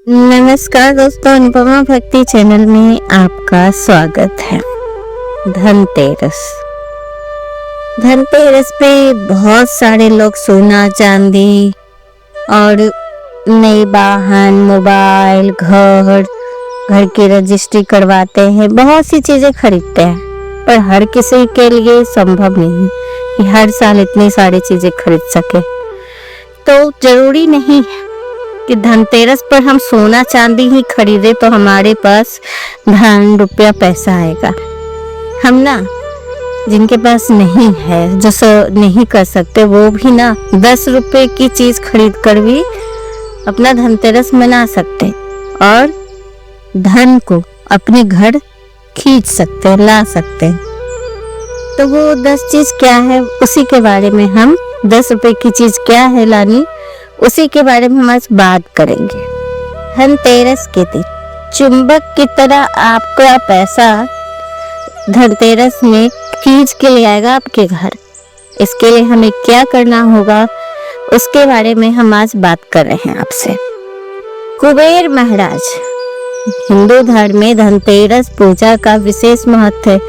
नमस्कार दोस्तों, अनुपमा भक्ति चैनल में आपका स्वागत है। धनतेरस पे बहुत सारे लोग सोना चांदी और नए वाहन, मोबाइल, घर की रजिस्ट्री करवाते हैं, बहुत सी चीजें खरीदते हैं। पर हर किसी के लिए संभव नहीं कि हर साल इतनी सारी चीजें खरीद सके। तो जरूरी नहीं है कि धनतेरस पर हम सोना चांदी ही खरीदे तो हमारे पास धन रुपया पैसा आएगा। हम ना जिनके पास नहीं है, जो नहीं कर सकते, वो भी ना 10 रुपए की चीज खरीद कर भी अपना धनतेरस मना सकते और धन को अपने घर खींच सकते, ला सकते। तो वो 10 चीज क्या है, उसी के बारे में हम 10 रुपए की चीज क्या है लानी, उसी के बारे में हम आज बात करेंगे। धनतेरस के दिन चुंबक की तरह आपका पैसा धनतेरस में खींच के ले आएगा आपके घर। इसके लिए हमें क्या करना होगा, उसके बारे में हम आज बात कर रहे हैं आपसे। कुबेर महाराज, हिंदू धर्म में धनतेरस पूजा का विशेष महत्व है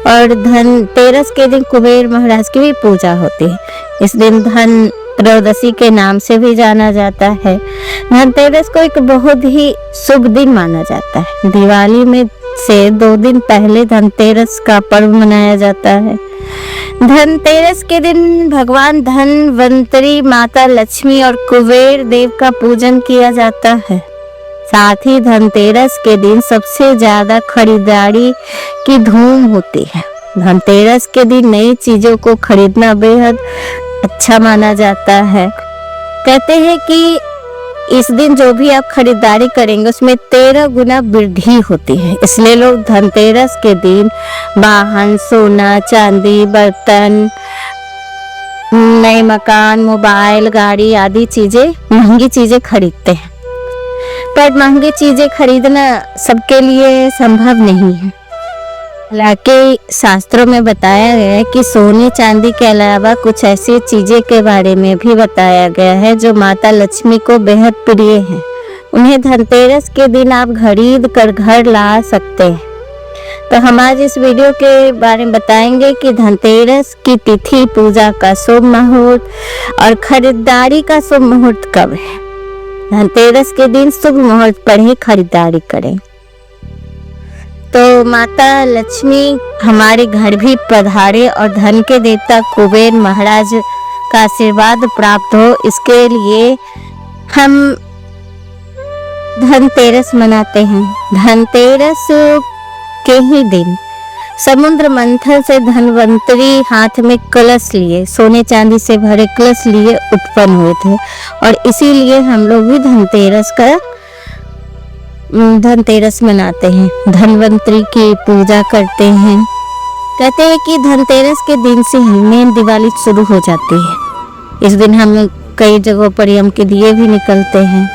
और धनतेरस के दिन कुबेर महाराज की भी पूजा होती है। इस दिन धन त्रयोदशी के नाम से भी जाना जाता है। धनतेरस को एक बहुत ही शुभ दिन माना जाता है। दिवाली में से 2 दिन पहले धनतेरस का पर्व मनाया जाता है। धनतेरस के दिन भगवान धनवंतरी, माता लक्ष्मी और कुबेर देव का पूजन किया जाता है। साथ ही धनतेरस के दिन सबसे ज्यादा खरीदारी की धूम होती है। धनतेरस के दिन नई चीजों को खरीदना बेहद अच्छा माना जाता है। कहते हैं कि इस दिन जो भी आप खरीदारी करेंगे उसमें 13 गुना वृद्धि होती है। इसलिए लोग धनतेरस के दिन वाहन, सोना, चांदी, बर्तन, नए मकान, मोबाइल, गाड़ी आदि चीजें, महंगी चीजें खरीदते हैं। पर महंगी चीजें खरीदना सबके लिए संभव नहीं है। हालांकि शास्त्रों में बताया गया है कि सोने चांदी के अलावा कुछ ऐसी चीजें के बारे में भी बताया गया है जो माता लक्ष्मी को बेहद प्रिय है। उन्हें धनतेरस के दिन आप खरीद कर घर ला सकते हैं। तो हम आज इस वीडियो के बारे में बताएंगे कि धनतेरस की तिथि, पूजा का शुभ मुहूर्त और खरीदारी का शुभ मुहूर्त कब है। धनतेरस के दिन शुभ मुहूर्त पर ही खरीदारी करें। तो माता लक्ष्मी हमारे घर भी पधारे और धन के देवता कुबेर महाराज का आशीर्वाद प्राप्त हो, इसके लिए हम धनतेरस मनाते हैं। धनतेरस के ही दिन समुद्र मंथन से धनवंतरी हाथ में कलश लिए, सोने चांदी से भरे कलश लिए उत्पन्न हुए थे और इसीलिए हम लोग भी धनतेरस मनाते हैं, धनवंतरी की पूजा करते हैं। कहते हैं कि धनतेरस के दिन से ही मेन दिवाली शुरू हो जाती है। इस दिन हम कई जगहों पर यम के दिए भी निकलते हैं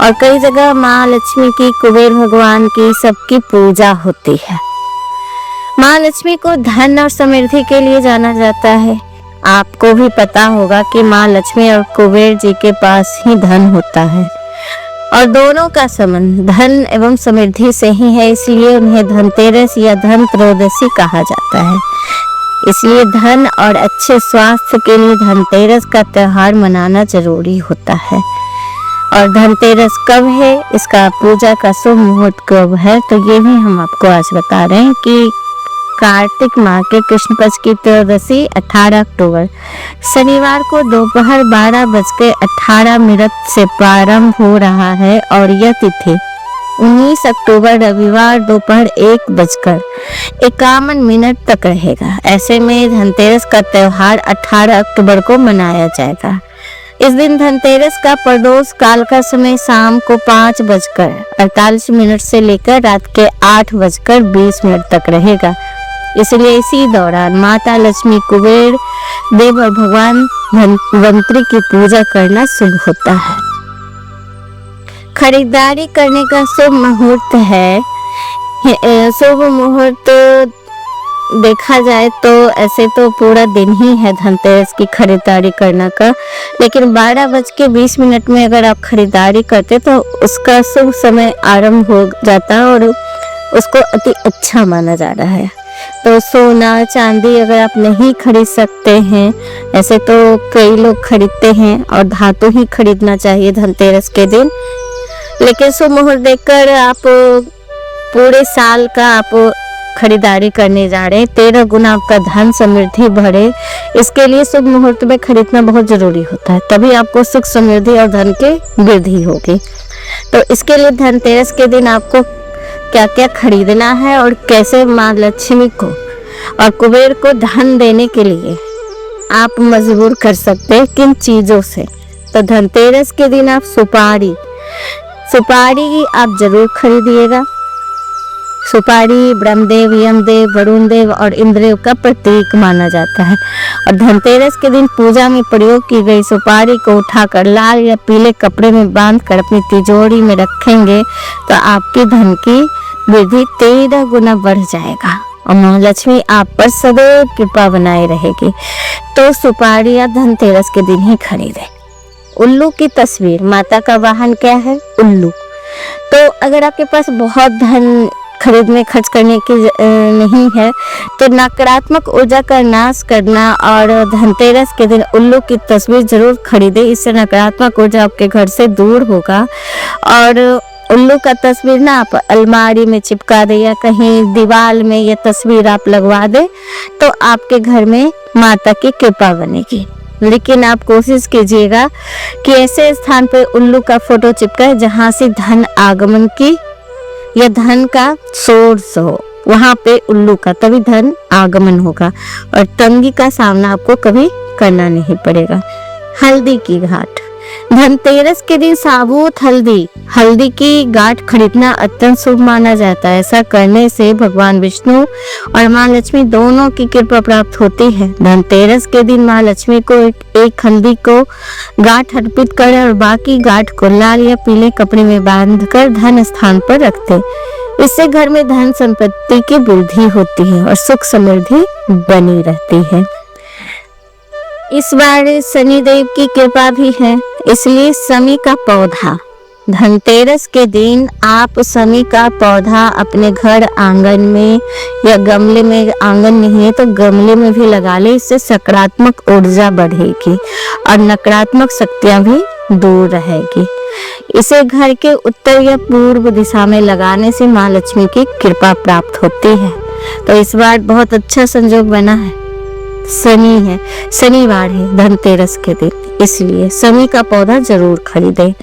और कई जगह माँ लक्ष्मी की, कुबेर भगवान की, सबकी पूजा होती है। माँ लक्ष्मी को धन और समृद्धि के लिए जाना जाता है। आपको भी पता होगा कि माँ लक्ष्मी और कुबेर जी के पास ही धन होता है और दोनों का संबंध धन एवं समृद्धि से ही है, इसलिए उन्हें धनतेरस या धन त्रयोदशी कहा जाता है। इसलिए धन और अच्छे स्वास्थ्य के लिए धनतेरस का त्योहार मनाना जरूरी होता है। और धनतेरस कब है, इसका पूजा का शुभ मुहूर्त कब है, तो ये भी हम आपको आज बता रहे हैं कि कार्तिक माह के कृष्ण पक्ष की त्रयोदशी 18 अक्टूबर शनिवार को दोपहर 12:18 से प्रारंभ हो रहा है और यह तिथि 19 अक्टूबर रविवार दोपहर 1:51 तक रहेगा। ऐसे में धनतेरस का त्योहार 18 अक्टूबर को मनाया जाएगा। इस दिन धनतेरस का प्रदोष काल का समय शाम को 5:48 से लेकर रात के 8:20 तक रहेगा। इसलिए इसी दौरान माता लक्ष्मी, कुबेर देव और भगवान धनवंतरी की पूजा करना शुभ होता है। खरीदारी करने का शुभ मुहूर्त है। शुभ मुहूर्त देखा जाए तो ऐसे तो पूरा दिन ही है धनतेरस की खरीदारी करने का, लेकिन 12:20 में अगर आप खरीदारी करते तो उसका शुभ समय आरंभ हो जाता है और उसको अति अच्छा माना जा रहा है। तो सोना चांदी अगर आप नहीं खरीद सकते हैं, ऐसे तो कई लोग खरीदते हैं और धातु ही खरीदना चाहिए धनतेरस के दिन, लेकिन शुभ मुहूर्त देखकर आप पूरे साल का आप खरीदारी करने जा रहे हैं, 13 गुना आपका धन समृद्धि बढ़े, इसके लिए शुभ मुहूर्त में खरीदना बहुत जरूरी होता है, तभी आपको सुख समृद्धि और धन की वृद्धि होगी। तो इसके लिए धनतेरस के दिन आपको क्या क्या खरीदना है और कैसे माँ लक्ष्मी को और कुबेर को धन देने के लिए आप मजबूर कर सकते हैं किन चीजों से। तो धनतेरस के दिन आप सुपारी आप जरूर खरीदिएगा। सुपारी ब्रह्मदेव, यमदेव, वरुण देव और इंद्रदेव का प्रतीक माना जाता है और धनतेरस के दिन पूजा में प्रयोग की गई सुपारी को उठाकर लाल या पीले कपड़े में बांधकर अपनी तिजोरी में रखेंगे तो आपकी धन की वृद्धि 13 गुना बढ़ जाएगा और माँ लक्ष्मी आप पर सदैव कृपा बनाए रहेगी। तो सुपारी आप धनतेरस के दिन ही खरीदे। उल्लू की तस्वीर, माता का वाहन क्या है? उल्लू। तो अगर आपके पास बहुत धन खरीद में खर्च करने की नहीं है तो नकारात्मक ऊर्जा का नाश करना और धनतेरस के दिन उल्लू की तस्वीर जरूर खरीदे, इससे नकारात्मक ऊर्जा आपके घर से दूर होगा। और उल्लू का तस्वीर ना आप अलमारी में चिपका दे या कहीं दीवार में ये तस्वीर आप लगवा दे तो आपके घर में माता की कृपा बनेगी। लेकिन आप कोशिश कीजिएगा कि ऐसे स्थान पर उल्लू का फोटो चिपकाए जहां से धन आगमन की या धन का सोर्स हो, वहां पे उल्लू का, तभी धन आगमन होगा और तंगी का सामना आपको कभी करना नहीं पड़ेगा। हल्दी की गांठ, धनतेरस के दिन साबुत हल्दी की गांठ खरीदना अत्यंत शुभ माना जाता है। ऐसा करने से भगवान विष्णु और माँ लक्ष्मी दोनों की कृपा प्राप्त होती है। धनतेरस के दिन माँ लक्ष्मी को एक हल्दी को गांठ अर्पित करें और बाकी गांठ को लाल या पीले कपड़े में बांधकर धन स्थान पर रखते। इससे घर में धन संपत्ति की वृद्धि होती है और सुख समृद्धि बनी रहती है। इस बार शनिदेव की कृपा भी है, इसलिए शमी का पौधा, धनतेरस के दिन आप शमी का पौधा अपने घर आंगन में या गमले में, आंगन नहीं है तो गमले में भी लगा ले, इससे सकारात्मक ऊर्जा बढ़ेगी और नकारात्मक शक्तियां भी दूर रहेगी। इसे घर के उत्तर या पूर्व दिशा में लगाने से माँ लक्ष्मी की कृपा प्राप्त होती है। तो इस बार बहुत अच्छा संयोग बना है, शनि है, शनिवार है धनतेरस के दिन, इसलिए शनि का पौधा जरूर खरीदें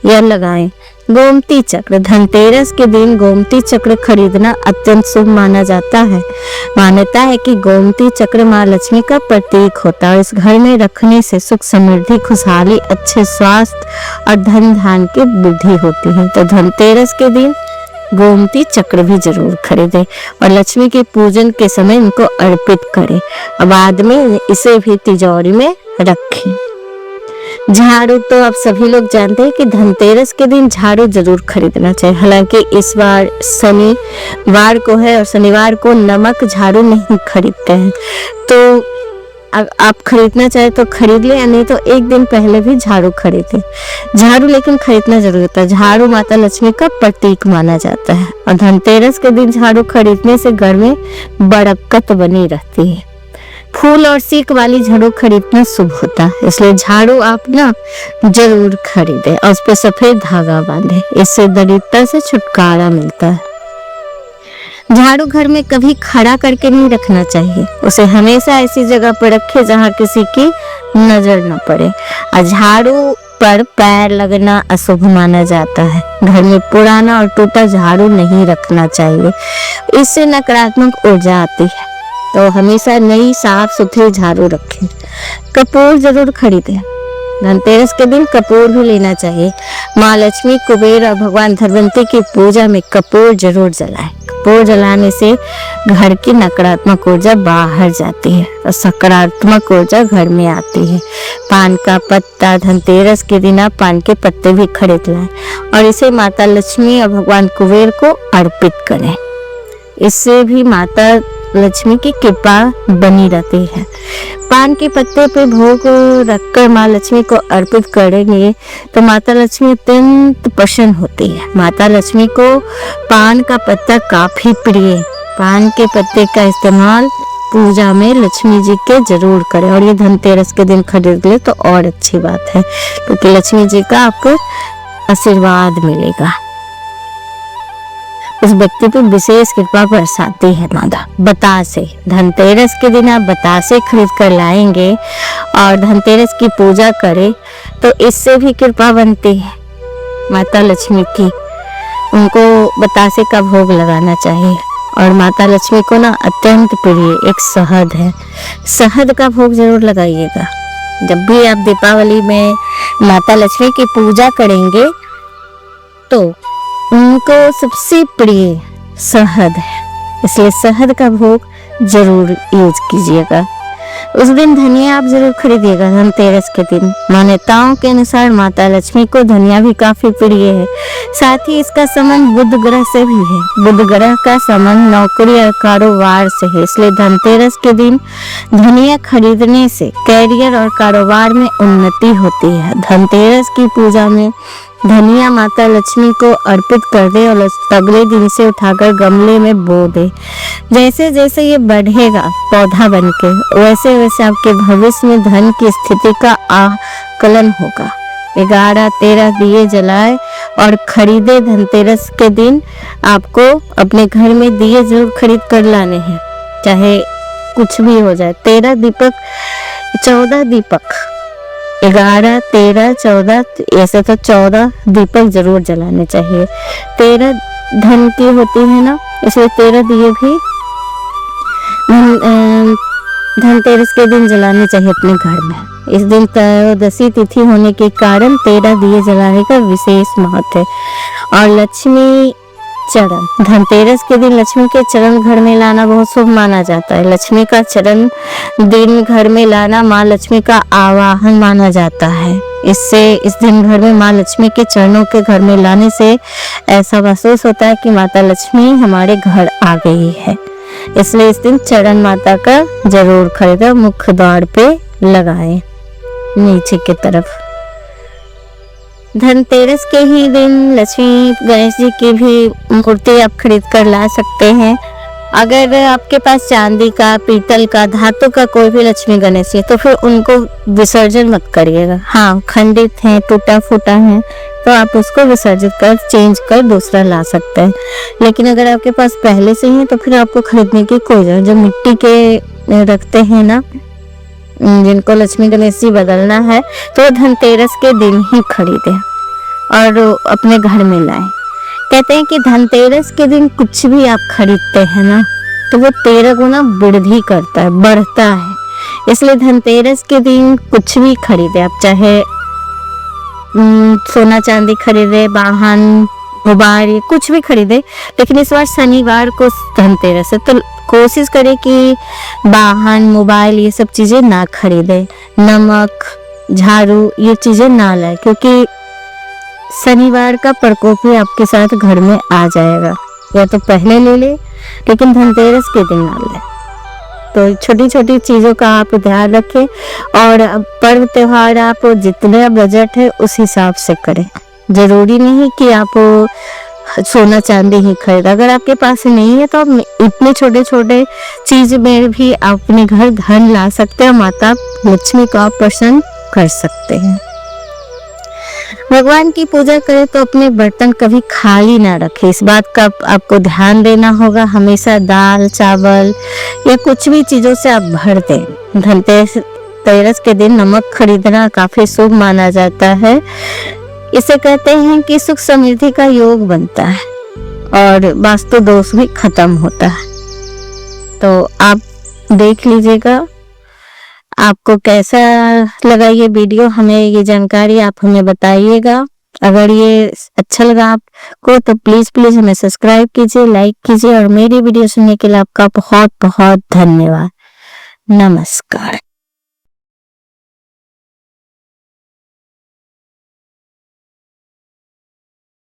या लगाएं। गोमती चक्र, धनतेरस के दिन गोमती चक्र खरीदना अत्यंत शुभ माना जाता है। मान्यता है कि गोमती चक्र माँ लक्ष्मी का प्रतीक होता है। इस घर में रखने से सुख समृद्धि, खुशहाली, अच्छे स्वास्थ्य और धन धान की वृद्धि होती है। तो धनतेरस के दिन गोमती चक्र भी जरूर खरीदें और लक्ष्मी के पूजन के समय इनको अर्पित करें और बाद में इसे भी तिजोरी में रखें। झाड़ू, तो आप सभी लोग जानते हैं कि धनतेरस के दिन झाड़ू जरूर खरीदना चाहिए। हालांकि इस बार शनिवार को है और शनिवार को नमक झाड़ू नहीं खरीदते हैं, तो आप खरीदना चाहे तो खरीद ले, नहीं तो एक दिन पहले भी झाड़ू खरीदें। झाड़ू लेकिन खरीदना जरूरी होता है, झाड़ू माता लक्ष्मी का प्रतीक माना जाता है और धनतेरस के दिन झाड़ू खरीदने से घर में बरकत बनी रहती है। फूल और सीक वाली झाड़ू खरीदना शुभ होता है, इसलिए झाड़ू आप ना जरूर खरीदें और उस पर सफेद धागा बांधें, इससे दरिद्रता से छुटकारा मिलता है। झाड़ू घर में कभी खड़ा करके नहीं रखना चाहिए, उसे हमेशा ऐसी जगह पर रखें जहां किसी की नजर न पड़े और झाड़ू पर पैर लगना अशुभ माना जाता है। घर में पुराना और टूटा झाड़ू नहीं रखना चाहिए, इससे नकारात्मक ऊर्जा आती है। तो हमेशा नई साफ सुथरी झाड़ू रखें। कपूर जरूर खरीदें, धनतेरस के दिन कपूर भी लेना चाहिए। माँ लक्ष्मी, कुबेर और भगवान धनवंतरी की पूजा में कपूर जरूर जलाएं। कपूर जलाने से घर की नकारात्मक ऊर्जा बाहर जाती है और सकारात्मक ऊर्जा घर में आती है। पान का पत्ता, धनतेरस के दिन आप पान के पत्ते भी खरीद लाएं और इसे माता लक्ष्मी और भगवान कुबेर को अर्पित करें। इससे भी माता लक्ष्मी की कृपा बनी रहती है। पान के पत्ते पे भोग रखकर माँ लक्ष्मी को अर्पित करेंगे तो माता लक्ष्मी अत्यंत प्रसन्न होती है। माता लक्ष्मी को पान का पत्ता काफी प्रिय है। पान के पत्ते का इस्तेमाल पूजा में लक्ष्मी जी के जरूर करें, और ये धनतेरस के दिन खरीद ले तो और अच्छी बात है, क्योंकि लक्ष्मी जी का आपको आशीर्वाद मिलेगा। उस व्यक्ति पर विशेष कृपा बरसाती है माता। बतासे, धनतेरस के दिन आप बतासे खरीद कर लाएंगे और धनतेरस की पूजा करें तो इससे भी कृपा बनती है माता लक्ष्मी की। उनको बतासे का भोग लगाना चाहिए। और माता लक्ष्मी को ना अत्यंत प्रिय एक शहद है, शहद का भोग जरूर लगाइएगा। जब भी आप दीपावली में माता लक्ष्मी की पूजा करेंगे तो उनको सबसे प्रिय शहद है, इसलिए शहद का भोग जरूर यूज कीजिएगा। उस दिन धनिया आप जरूर खरीदिएगा धनतेरस के दिन। मान्यताओं के अनुसार माता लक्ष्मी को धनिया भी काफी प्रिय है। साथ ही इसका संबंध बुध ग्रह से भी है। बुध ग्रह का संबंध नौकरी और कारोबार से है, इसलिए धनतेरस के दिन धनिया खरीदने से कैरियर और कारोबार में उन्नति होती है। धनतेरस की पूजा में धनिया माता लक्ष्मी को अर्पित कर दे और अगले दिन इसे उठाकर गमले में बो दे। जैसे जैसे ये बढ़ेगा पौधा बनके, वैसे वैसे आपके भविष्य में धन की स्थिति का आकलन होगा। 11-13 दिए जलाए और खरीदे। धनतेरस के दिन आपको अपने घर में दिए जरूर खरीद कर लाने हैं, चाहे कुछ भी हो जाए। 13 दीपक, 14 दीपक, 11, 13, 14, ऐसे तो 14 दीपक जरूर जलाने चाहिए। 13 धन की होती है ना, इसलिए 13 दिए भी धनतेरस के दिन जलाने चाहिए अपने घर में। इस दिन त्रयोदशी तिथि होने के कारण 13 दिए जलाने का विशेष महत्व है। और लक्ष्मी चरण, धनतेरस के दिन लक्ष्मी के चरण घर में लाना बहुत शुभ माना जाता है। लक्ष्मी का चरण दिन घर में लाना माँ लक्ष्मी का आवाहन माना जाता है। इससे इस दिन घर में माँ लक्ष्मी के चरणों के घर में लाने से ऐसा महसूस होता है कि माता लक्ष्मी हमारे घर आ गई है। इसलिए इस दिन चरण माता का जरूर खरीदा, मुख्य द्वार पे लगाएं नीचे की तरफ। धनतेरस के ही दिन लक्ष्मी गणेश जी की भी मूर्ति आप खरीद कर ला सकते हैं। अगर आपके पास चांदी का, पीतल का, धातु का कोई भी लक्ष्मी गणेश है तो फिर उनको विसर्जन मत करिएगा। हाँ, खंडित है, टूटा फूटा है तो आप उसको विसर्जित कर चेंज कर दूसरा ला सकते हैं। लेकिन अगर आपके पास पहले से ही है तो फिर आपको खरीदने की कोई जरूरत। जो मिट्टी के रखते हैं ना, जिनको लक्ष्मी गणेश जी बदलना है तो धनतेरस के दिन ही खरीदे और अपने घर में लाएं। कहते हैं कि धनतेरस के दिन कुछ भी आप खरीदते हैं ना तो वो 13 गुना वृद्धि करता है, बढ़ता है। इसलिए धनतेरस के दिन कुछ भी खरीदे आप, चाहे सोना चांदी खरीदे, वाहन, मोबाइल, कुछ भी खरीदे। लेकिन इस बार शनिवार को धनतेरस है तो कोशिश करें कि वाहन, मोबाइल ये सब चीजें ना खरीदे। नमक, झाड़ू ये चीजें ना लाए, क्योंकि शनिवार का प्रकोप ही आपके साथ घर में आ जाएगा। या तो पहले ले ले, लेकिन धनतेरस के दिन ना ले। तो छोटी छोटी चीजों का आप ध्यान रखें और पर्व त्योहार आप जितना बजट है उस हिसाब से करें। जरूरी नहीं कि आप सोना चांदी ही खरीद। अगर आपके पास नहीं है तो आप इतने छोटे छोटे चीज में भी अपने घर धन ला सकते हैं, माता लक्ष्मी को आप प्रसन्न कर सकते हैं। भगवान की पूजा करें तो अपने बर्तन कभी खाली ना रखें, इस बात का आपको ध्यान देना होगा। हमेशा दाल, चावल या कुछ भी चीजों से आप भर दें। धनतेरस के दिन नमक खरीदना काफी शुभ माना जाता है। इसे कहते हैं कि सुख समृद्धि का योग बनता है और वास्तु दोष भी खत्म होता है। तो आप देख लीजिएगा आपको कैसा लगा ये वीडियो। हमें ये जानकारी आप हमें बताइएगा। अगर ये अच्छा लगा आपको तो प्लीज हमें सब्सक्राइब कीजिए, लाइक कीजिए और मेरी वीडियो सुनने के लिए आपका बहुत बहुत धन्यवाद। नमस्कार।